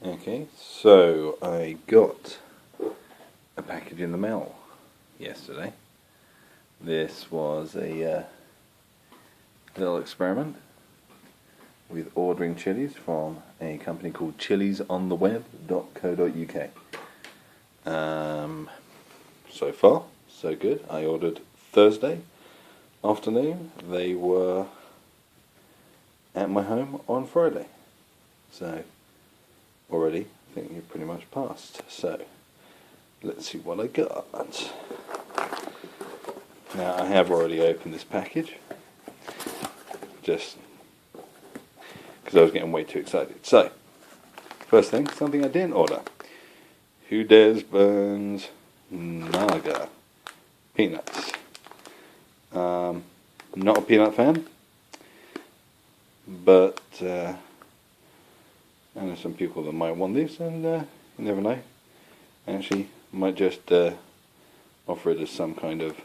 Okay, so I got a package in the mail yesterday. This was a little experiment with ordering chilies from a company called chilliesontheweb.co.uk. So far, so good. I ordered Thursday afternoon. They were at my home on Friday. So already, I think you're pretty much passed. So let's see what I got. Now I have already opened this package, just because I was getting way too excited. So, first thing, something I didn't order. Who Dares Burns Naga peanuts. Not a peanut fan, but I know some people that might want these, and you never know. Actually, might just offer it as some kind of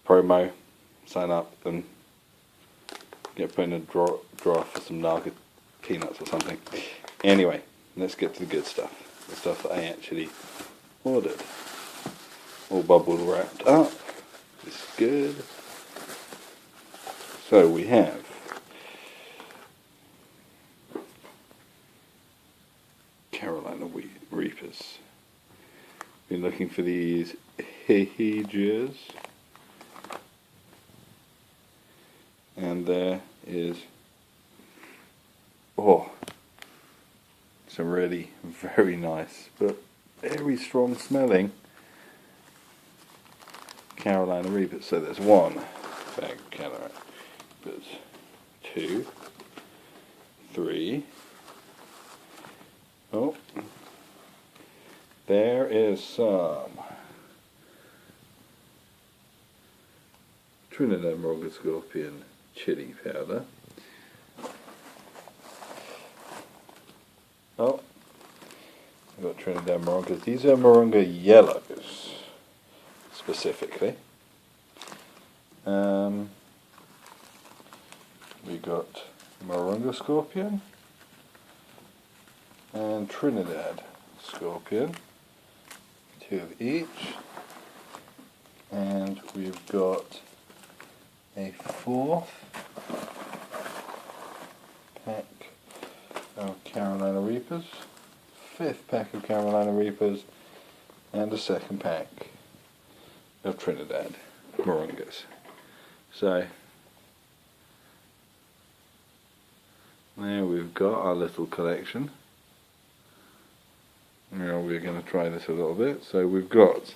promo, sign up and get put in a drawer for some Naga peanuts or something. Anyway, let's get to the good stuff. The stuff that I actually ordered. All bubble wrapped up. This is good. So we have Carolina Reapers. Been looking for these Hejers. And there is some really very nice but very strong smelling Carolina Reapers. So there's one bag of Carolina Reapers, 2, 3. Oh, there is some Trinidad Scorpion chili powder. Oh, I've got Trinidad Morungas. These are Morunga yellows, specifically. We got Morunga Scorpion and Trinidad Scorpion, 2 of each, and we've got a 4th pack of Carolina Reapers, 5th pack of Carolina Reapers, and a 2nd pack of Trinidad Morungas. So there we've got our little collection. Now we're going to try this a little bit. So we've got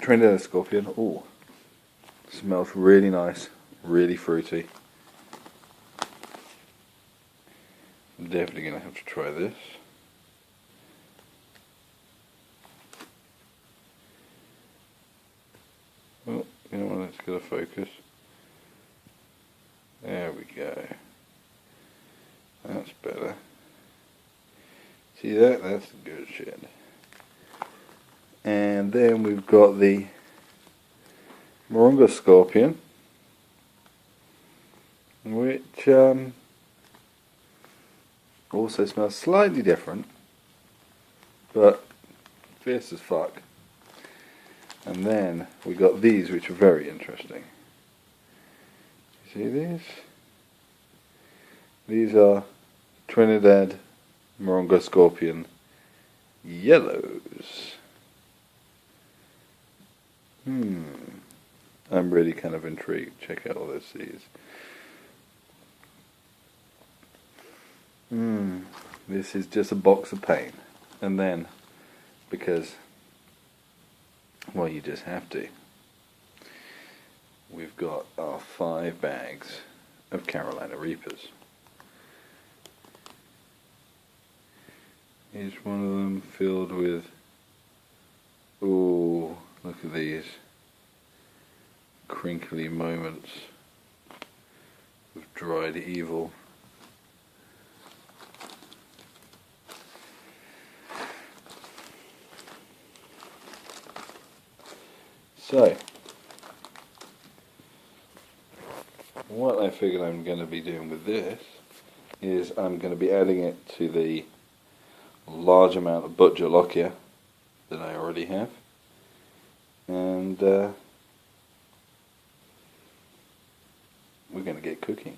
Trinidad Scorpion. Oh, smells really nice, really fruity. I'm definitely going to have to try this. Oh, you know what, let's get a focus. There we go. That's better. See that? That's the good shit. And then we've got the Morunga Scorpion, which also smells slightly different, but fierce as fuck. And then we got these, which are very interesting. You see these? These are Trinidad Morunga Scorpion yellows. I'm really kind of intrigued. Check out all those seeds. This is just a box of pain. And then, because, well, you just have to, we've got our 5 bags of Carolina Reapers. Each one of them filled with, oh, look at these crinkly moments of dried evil. So, what I figured I'm going to be doing with this is I'm going to be adding it to the large amount of butcher lochia that I already have, and we're going to get cooking.